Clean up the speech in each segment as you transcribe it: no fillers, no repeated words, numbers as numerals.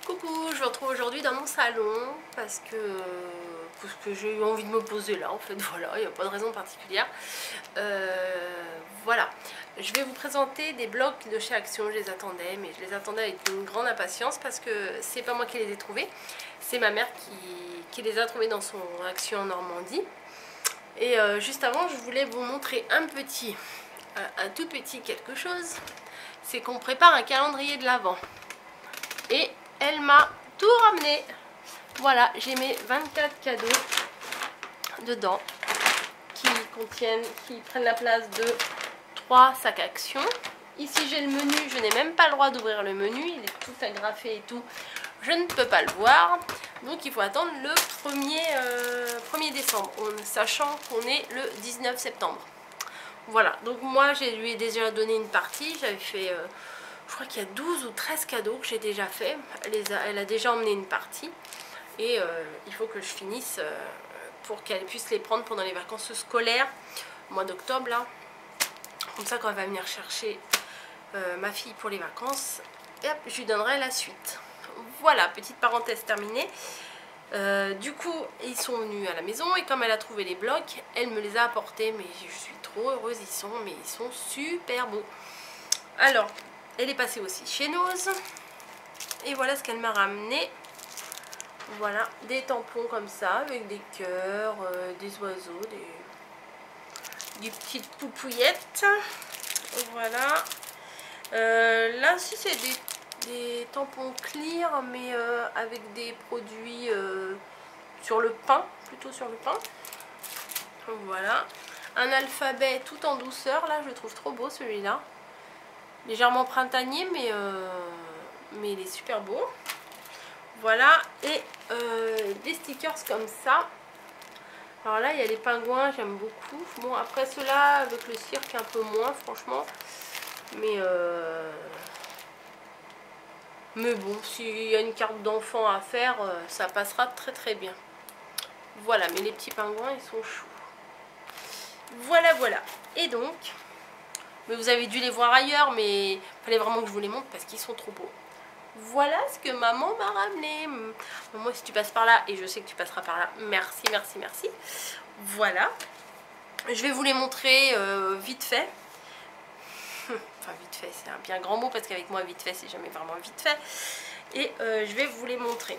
Coucou, je vous retrouve aujourd'hui dans mon salon parce que j'ai eu envie de me poser là, en fait, voilà, il n'y a pas de raison particulière. Voilà, je vais vous présenter des blocs de chez Action. Je les attendais, mais je les attendais avec une grande impatience parce que c'est pas moi qui les ai trouvés, c'est ma mère qui les a trouvés dans son Action en Normandie. Et juste avant, je voulais vous montrer un tout petit quelque chose. C'est qu'on prépare un calendrier de l'Avent. Et elle m'a tout ramené. Voilà, j'ai mes 24 cadeaux dedans qui prennent la place de 3 sacs Action. Ici j'ai le menu, je n'ai même pas le droit d'ouvrir le menu, il est tout agrafé et tout. Je ne peux pas le voir, donc il faut attendre le 1er décembre, sachant qu'on est le 19 septembre. Voilà, donc moi je lui ai déjà donné une partie, j'avais fait... je crois qu'il y a 12 ou 13 cadeaux que j'ai déjà fait. Elle a déjà emmené une partie. Et il faut que je finisse pour qu'elle puisse les prendre pendant les vacances scolaires, au mois d'octobre là. Comme ça, quand elle va venir chercher ma fille pour les vacances, et hop, je lui donnerai la suite. Voilà, petite parenthèse terminée. Du coup, ils sont venus à la maison et comme elle a trouvé les blocs, elle me les a apportés. Mais je suis trop heureuse, ils sont super beaux. Alors, elle est passée aussi chez Nose. Et voilà ce qu'elle m'a ramené. Voilà, des tampons comme ça, avec des cœurs, des oiseaux, des petites poupouillettes. Voilà. Là aussi, c'est des tampons clear, mais avec des produits sur le pain, plutôt sur le pain. Voilà. Un alphabet tout en douceur, là, je le trouve trop beau celui-là. Légèrement printanier, mais il est super beau. Voilà, et des stickers comme ça. Alors là, il y a les pingouins, j'aime beaucoup. Bon, après ceux-là, avec le cirque, un peu moins, franchement. Mais bon, s'il y a une carte d'enfant à faire, ça passera très très bien. Voilà, mais les petits pingouins, ils sont choux. Voilà, voilà. Et donc, mais vous avez dû les voir ailleurs, mais il fallait vraiment que je vous les montre parce qu'ils sont trop beaux. Voilà ce que maman m'a ramené. Moi, si tu passes par là, et je sais que tu passeras par là, merci, merci, merci. Voilà. Je vais vous les montrer vite fait. Enfin, vite fait, c'est un bien grand mot parce qu'avec moi, vite fait, c'est jamais vraiment vite fait. Et je vais vous les montrer.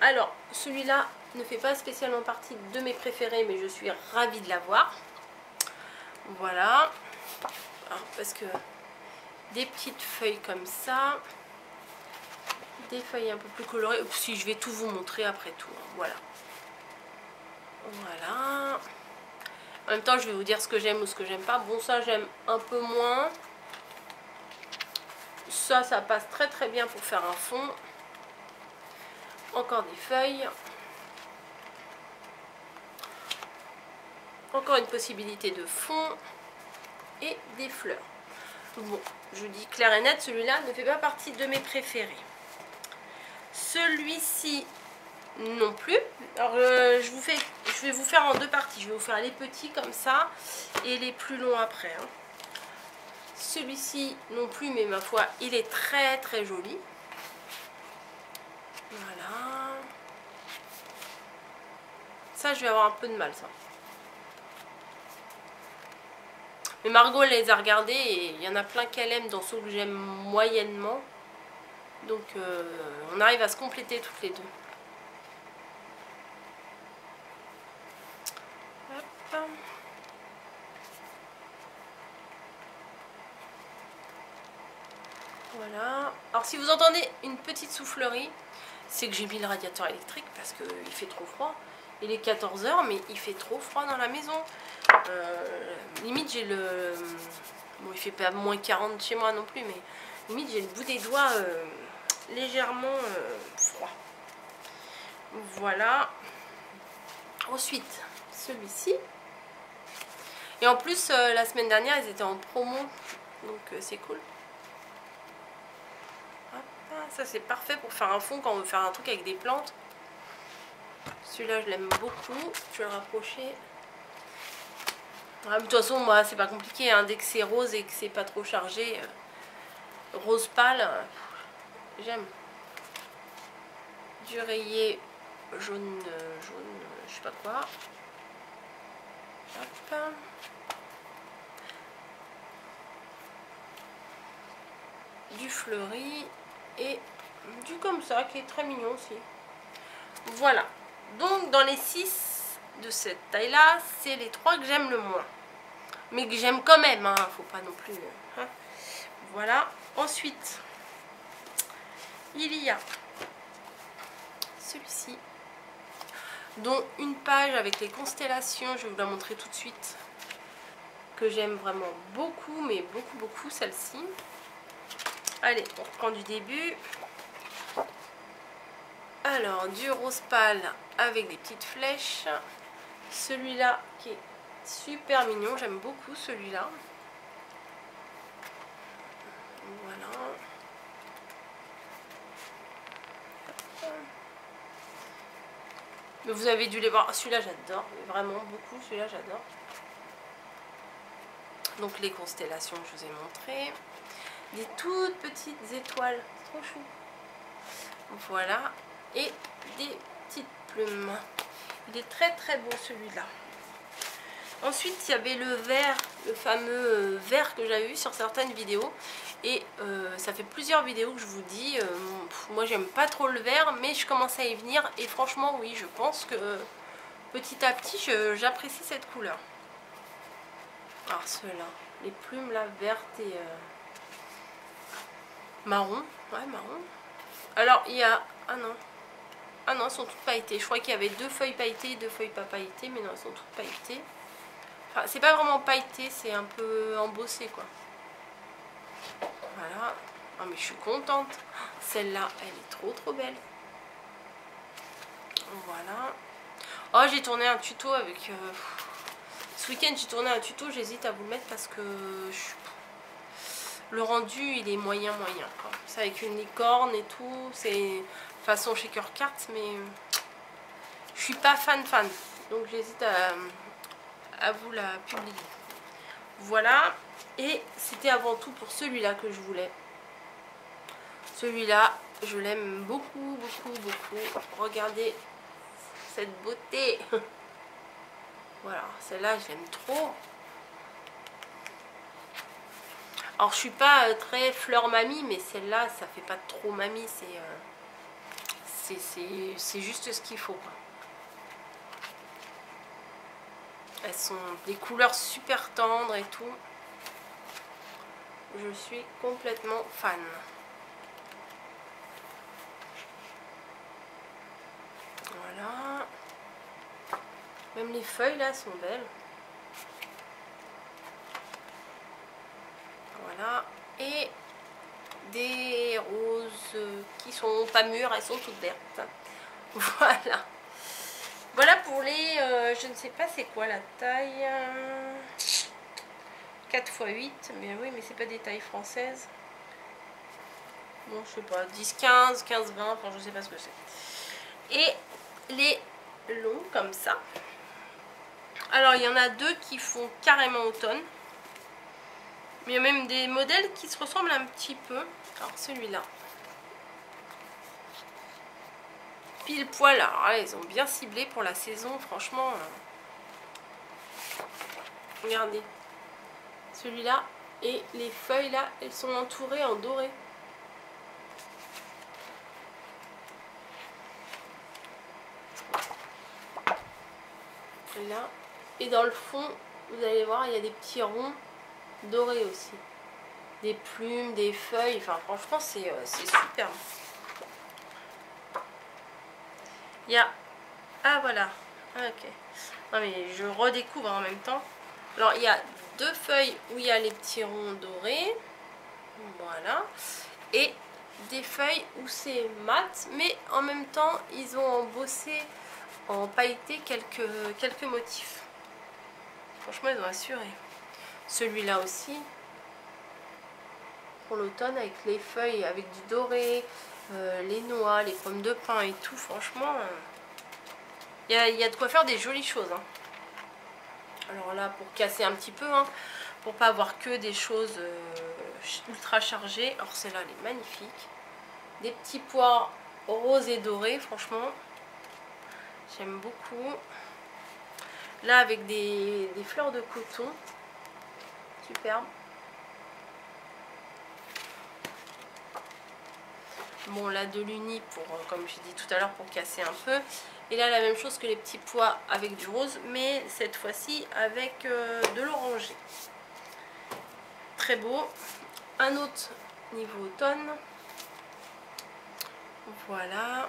Alors, celui-là ne fait pas spécialement partie de mes préférés, mais je suis ravie de l'avoir. Voilà. Alors, parce que des petites feuilles comme ça. Des feuilles un peu plus colorées. Si, je vais tout vous montrer après tout. Voilà. Voilà. En même temps, je vais vous dire ce que j'aime ou ce que j'aime pas. Bon, ça, j'aime un peu moins. Ça passe très très bien pour faire un fond. Encore des feuilles. Encore une possibilité de fond. Et des fleurs. Bon, je dis clair et net, celui-là ne fait pas partie de mes préférés. Celui-ci non plus. Alors je vais vous faire en deux parties. Je vais vous faire les petits comme ça et les plus longs après. Hein. Celui-ci non plus, mais ma foi, il est très très joli. Voilà. Ça, je vais avoir un peu de mal, ça. Mais Margot les a regardés et il y en a plein qu'elle aime dans ceux que j'aime moyennement. Donc on arrive à se compléter toutes les deux. Hop. Voilà. Alors si vous entendez une petite soufflerie, c'est que j'ai mis le radiateur électrique parce qu'il fait trop froid. Il est 14 h, mais il fait trop froid dans la maison. Limite j'ai le... Bon, il fait pas moins 40 chez moi non plus, mais limite j'ai le bout des doigts légèrement froid. Voilà. Ensuite, celui-ci. Et en plus, la semaine dernière, ils étaient en promo. Donc c'est cool. Hop, ça c'est parfait pour faire un fond quand on veut faire un truc avec des plantes. Celui-là, je l'aime beaucoup. Je vais le rapprocher. De toute façon, moi, c'est pas compliqué. Hein. Dès que c'est rose et que c'est pas trop chargé, rose pâle, j'aime. du rayé jaune, je sais pas quoi. Hop. Du fleuri et du comme ça qui est très mignon aussi. Voilà. Donc dans les 6 de cette taille là, c'est les 3 que j'aime le moins. Mais que j'aime quand même, hein. Faut pas non plus. Hein. Voilà. Ensuite, il y a celui-ci, dont une page avec les constellations. Je vais vous la montrer tout de suite. Que j'aime vraiment beaucoup, mais beaucoup celle-ci. Allez, on reprend du début. Alors, du rose pâle avec des petites flèches. Celui-là qui est super mignon, j'aime beaucoup celui-là. Voilà. Mais vous avez dû les voir. Celui-là, j'adore. Vraiment beaucoup. Celui-là, j'adore. Donc, les constellations, je vous ai montré. Des toutes petites étoiles. C'est trop chou. Voilà. Et des petites plumes. Il est très beau celui-là. Ensuite, il y avait le vert, le fameux vert que j'avais vu sur certaines vidéos. Et ça fait plusieurs vidéos que je vous dis, moi j'aime pas trop le vert, mais je commence à y venir. Et franchement, oui, je pense que petit à petit, j'apprécie cette couleur. Alors ceux-là, les plumes là, vertes et marron. Ouais, marron. Alors, il y a... Ah non. Ah non, elles sont toutes pailletées. Je crois qu'il y avait 2 feuilles pailletées et 2 feuilles pas pailletées, mais non, elles sont toutes pailletées. Enfin, c'est pas vraiment pailleté, c'est un peu embossé, quoi. Voilà. Oh, mais je suis contente. Celle-là, elle est trop belle. Voilà. Oh, j'ai tourné un tuto avec... Ce week-end, j'ai tourné un tuto. J'hésite à vous le mettre parce que... Le rendu, il est moyen. C'est avec une licorne et tout. C'est façon shaker cards, mais... Je suis pas fan. Donc, j'hésite à vous la publier. Voilà. Et c'était avant tout pour celui-là que je voulais. Celui-là, je l'aime beaucoup. Regardez cette beauté. Voilà, celle-là, je l'aime trop. Alors, je suis pas très fleur mamie, mais celle-là, ça fait pas trop mamie. C'est juste ce qu'il faut, quoi. Elles sont des couleurs super tendres et tout. Je suis complètement fan. Voilà. Même les feuilles là sont belles. Voilà. Et des roses qui sont pas mûres, elles sont toutes vertes. Voilà. Voilà pour les... je ne sais pas c'est quoi la taille. 4 x 8. Mais oui, mais c'est pas des tailles françaises. Bon, je sais pas. 10, 15, 15, 20. Enfin, je sais pas ce que c'est. Et les longs comme ça. Alors, il y en a 2 qui font carrément automne. Mais il y a même des modèles qui se ressemblent un petit peu. Alors, celui-là. Pile poil. Alors là, ils ont bien ciblé pour la saison. Franchement. Regardez. Celui-là. Et les feuilles là, elles sont entourées en doré. Là. Et dans le fond, vous allez voir, il y a des petits ronds dorés aussi. Des plumes, des feuilles. Enfin, franchement, c'est superbe. Il y a... Ah, voilà. Ah, ok. Non, mais je redécouvre en même temps. Alors, il y a 2 feuilles où il y a les petits ronds dorés. Voilà. Et des feuilles où c'est mat, mais en même temps, ils ont embossé en pailleté quelques motifs. Franchement, ils ont assuré. Celui-là aussi. Pour l'automne, avec les feuilles, avec du doré, les noix, les pommes de pin et tout. Franchement, il y a de quoi faire des jolies choses. Hein. Alors là, pour casser un petit peu, hein, pour pas avoir que des choses ultra chargées. Alors celle-là, elle est magnifique. Des petits pois rose et doré, franchement. J'aime beaucoup. Là, avec des fleurs de coton. Superbe. Bon, là, de l'uni, pour, comme j'ai dit tout à l'heure, pour casser un peu. Et là, la même chose que les petits pois avec du rose, mais cette fois-ci avec de l'orangé. Très beau. Un autre niveau automne. Voilà.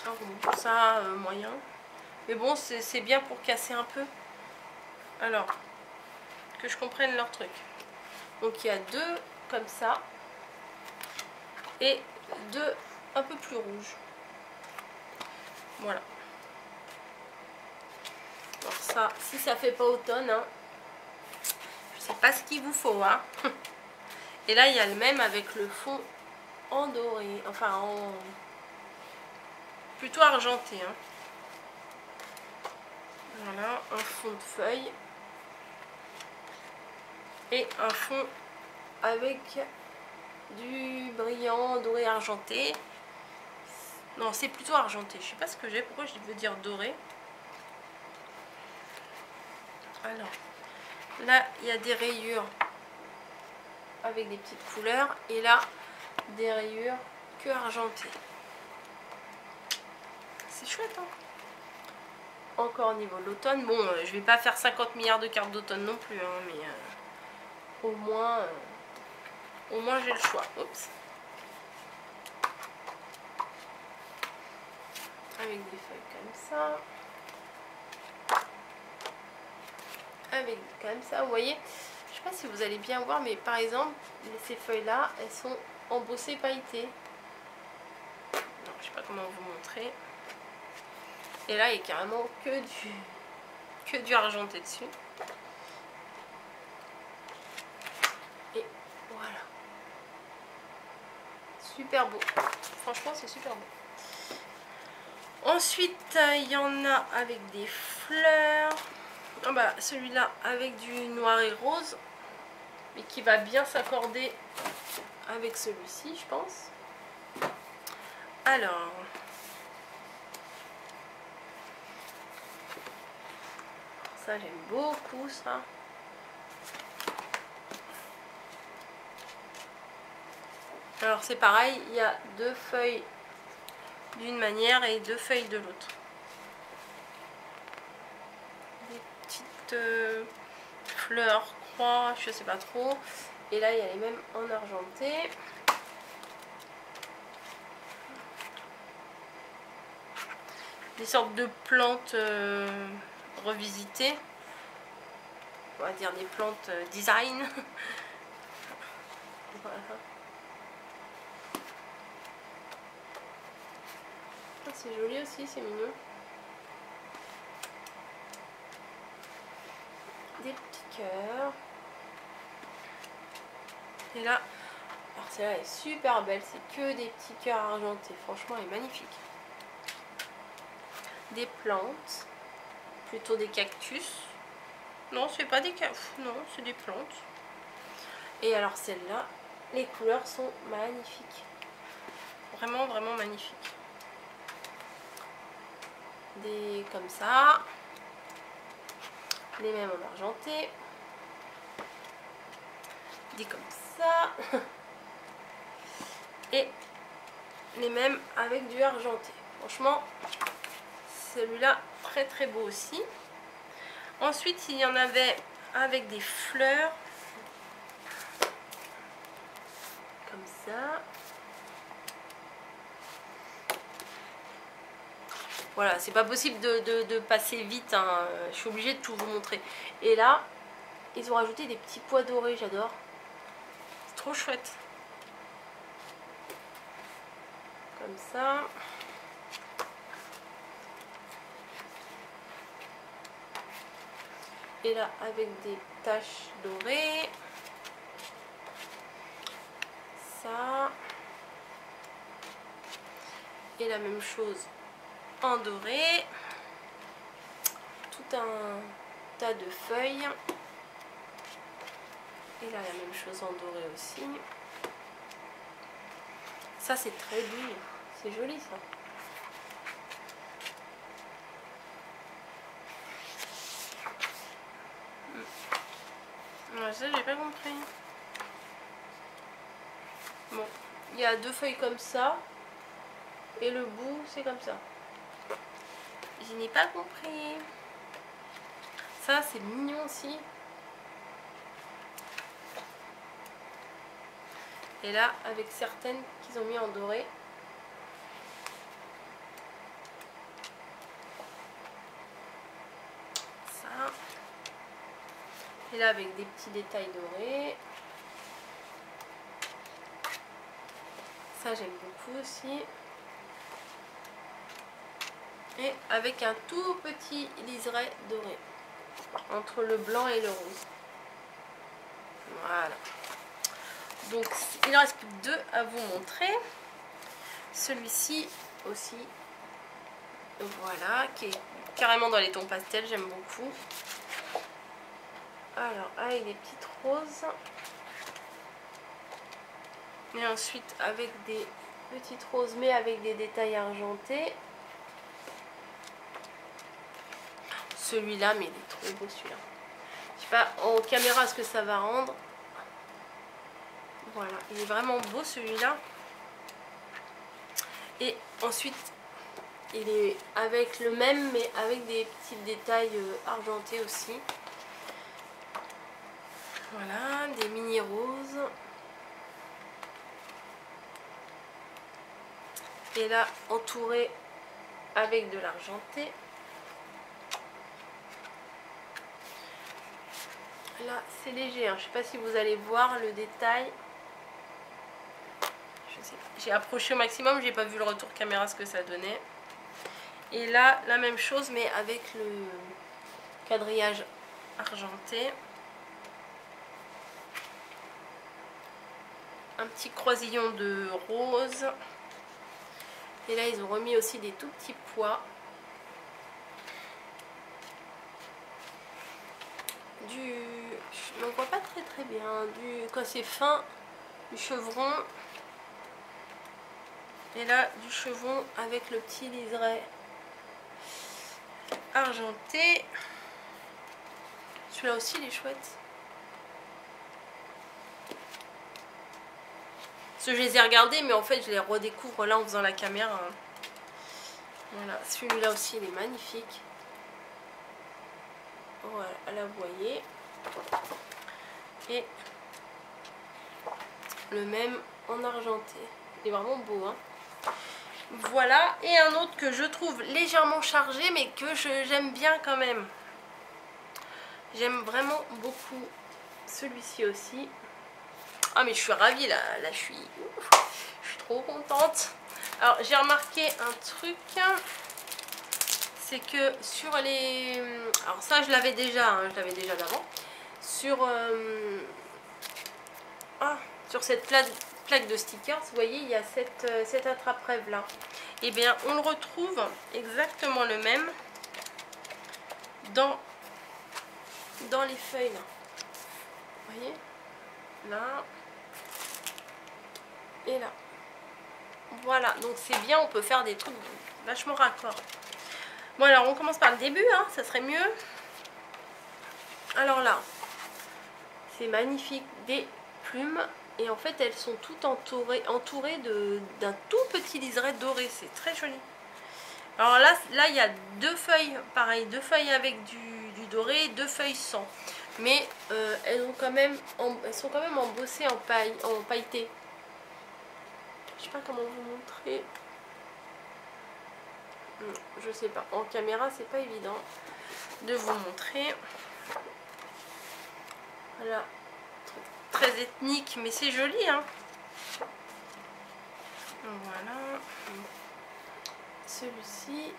Alors, bon, ça, moyen. Mais bon, c'est bien pour casser un peu. Alors, que je comprenne leur truc. Donc, il y a deux comme ça. Et deux un peu plus rouges. Voilà. Alors ça, si ça fait pas automne, hein, je sais pas ce qu'il vous faut. Hein. Et là, il y a le même avec le fond en doré. Enfin, en... plutôt argenté. Hein. Voilà, un fond de feuille. Et un fond avec du brillant doré argenté. Non, c'est plutôt argenté. Je sais pas ce que j'ai. Pourquoi je veux dire doré? Alors, là, il y a des rayures avec des petites couleurs. Et là, des rayures que argentées. C'est chouette, hein? Encore au niveau de l'automne. Bon, je vais pas faire 50 milliards de cartes d'automne non plus, hein, mais au moins j'ai le choix. Oups. Avec des feuilles comme ça. Avec comme ça, vous voyez. Je sais pas si vous allez bien voir, mais par exemple, ces feuilles-là, elles sont embossées pailletées. Non, je sais pas comment vous montrer. Et là, il y a carrément que du argenté dessus. Et voilà. Super beau. Franchement, c'est super beau. Ensuite, il y en a avec des fleurs. Ah bah, celui-là avec du noir et rose. Mais qui va bien s'accorder avec celui-ci, je pense. Alors... ça, j'aime beaucoup ça. Alors c'est pareil, il y a deux feuilles d'une manière et deux feuilles de l'autre. Des petites fleurs, croix, je sais pas trop. Et là il y a les mêmes en argenté. Des sortes de plantes revisitées. On va dire des plantes design. Voilà. C'est joli aussi, c'est mignon. Des petits cœurs. Et là, alors celle-là est super belle, c'est que des petits cœurs argentés. Franchement, elle est magnifique. Des plantes, plutôt des cactus. Non, c'est pas des cactus, non, c'est des plantes. Et alors celle-là, les couleurs sont magnifiques. Vraiment, vraiment magnifiques. Des comme ça. Les mêmes en argenté. Des comme ça. Et les mêmes avec du argenté. Franchement, celui-là, très très beau aussi. Ensuite, il y en avait avec des fleurs. Comme ça. Voilà, c'est pas possible de passer vite, hein. Je suis obligée de tout vous montrer. Et là, ils ont rajouté des petits pois dorés, j'adore. C'est trop chouette. Comme ça. Et là, avec des taches dorées. Ça. Et la même chose en doré. Tout un tas de feuilles. Et là, la même chose en doré aussi. Ça c'est très doux, c'est joli ça. Ouais, ça j'ai pas compris. Bon, il y a 2 feuilles comme ça et le bout c'est comme ça. Je n'ai pas compris. Ça c'est mignon aussi. Et là avec certaines qu'ils ont mis en doré. Ça. Et là avec des petits détails dorés. Ça j'aime beaucoup aussi. Et avec un tout petit liseré doré entre le blanc et le rose. Voilà. Donc il ne reste plus que 2 à vous montrer. Celui-ci aussi. Voilà, qui est carrément dans les tons pastels, j'aime beaucoup. Alors avec des petites roses. Et ensuite avec des petites roses mais avec des détails argentés. Celui-là, mais il est trop beau celui-là. Je sais pas en caméra ce que ça va rendre. Voilà, il est vraiment beau celui-là. Et ensuite, il est avec le même mais avec des petits détails argentés aussi. Voilà, des mini roses. Et là, entouré avec de l'argenté. Là, c'est léger, hein. Je sais pas si vous allez voir le détail. Je sais pas. J'ai approché au maximum, j'ai pas vu le retour caméra ce que ça donnait. Et là, la même chose, mais avec le quadrillage argenté. Un petit croisillon de rose. Et là, ils ont remis aussi des tout petits pois. On voit pas très bien, quand c'est fin, du chevron. Et là, du chevron avec le petit liseré argenté. Celui-là aussi, il est chouette. Parce que je les ai regardés, mais en fait, je les redécouvre là en faisant la caméra. Voilà, celui-là aussi, il est magnifique. Voilà, là, vous voyez. Et le même en argenté. Il est vraiment beau, hein. Voilà, et un autre que je trouve légèrement chargé, mais que j'aime bien quand même. J'aime vraiment beaucoup celui-ci aussi. Ah, mais je suis ravie, là je suis trop contente. Alors, j'ai remarqué un truc, c'est que sur les... Alors ça, je l'avais déjà, hein, je l'avais déjà d'avant. Sur cette plaque de stickers, vous voyez, il y a cette attrape-rêve là. Et bien, on le retrouve exactement le même dans les feuilles là. Vous voyez, là et là. Voilà, donc c'est bien, on peut faire des trucs vachement raccord. Bon, alors on commence par le début, hein, ça serait mieux. Alors là, c'est magnifique, des plumes. Et en fait, elles sont toutes entourées d'un tout petit liseré doré. C'est très joli. Alors là, il y a 2 feuilles, pareil, 2 feuilles avec du doré, 2 feuilles sans. Mais elles sont quand même embossées en pailleté. Je sais pas comment vous montrer. Je sais pas. En caméra, c'est pas évident de vous montrer. Voilà. Très ethnique, mais c'est joli, hein. Voilà. Celui-ci.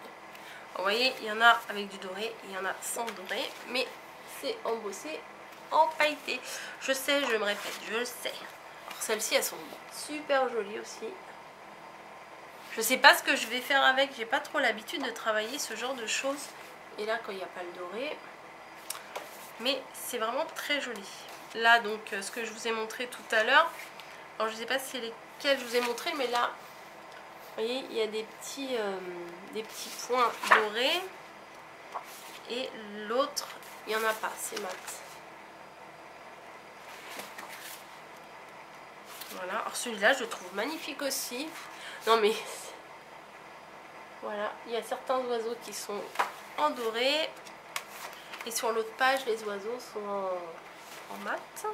Vous voyez, il y en a avec du doré, il y en a sans doré, mais c'est embossé en pailleté. Je sais, je me répète, je le sais. Celles-ci, elles sont super jolies aussi. Je sais pas ce que je vais faire avec, j'ai pas trop l'habitude de travailler ce genre de choses. Et là, quand il n'y a pas le doré. Mais c'est vraiment très joli. Là, donc, ce que je vous ai montré tout à l'heure. Alors, je sais pas si lequel je vous ai montré, mais là, vous voyez, il y a des petits points dorés. Et l'autre, il n'y en a pas, c'est mat. Voilà, alors celui-là, je le trouve magnifique aussi. Non mais, voilà, il y a certains oiseaux qui sont en doré. Et sur l'autre page, les oiseaux sont en mat.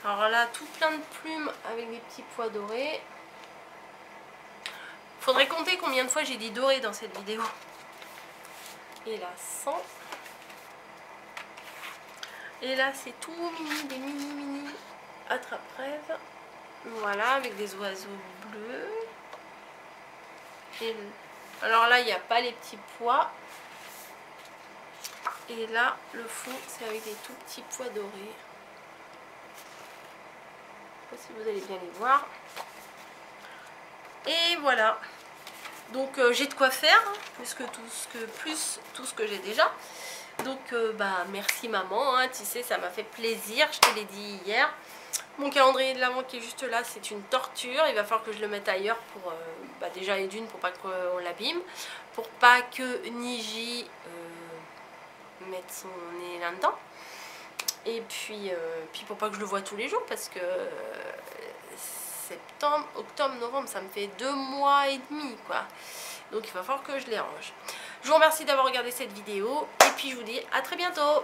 Alors là, tout plein de plumes avec des petits pois dorés. Faudrait compter combien de fois j'ai dit doré dans cette vidéo. Et là, 100. Et là, c'est tout mini, des mini attrape-rêves. Voilà, avec des oiseaux bleus. Et alors là, il n'y a pas les petits pois. Et là, le fond, c'est avec des tout petits pois dorés. Je ne sais pas si vous allez bien les voir. Et voilà. Donc j'ai de quoi faire, plus tout ce que j'ai déjà. Donc bah merci maman, hein, tisser ça m'a fait plaisir, je te l'ai dit hier. Mon calendrier de l'avant qui est juste là, c'est une torture. Il va falloir que je le mette ailleurs pour bah déjà et d'une pour pas qu'on l'abîme, pour pas que Niji mette son nez là-dedans. Et puis pour pas que je le voie tous les jours parce que septembre, octobre, novembre, ça me fait 2 mois et demi quoi. Donc il va falloir que je les range. Je vous remercie d'avoir regardé cette vidéo et puis je vous dis à très bientôt.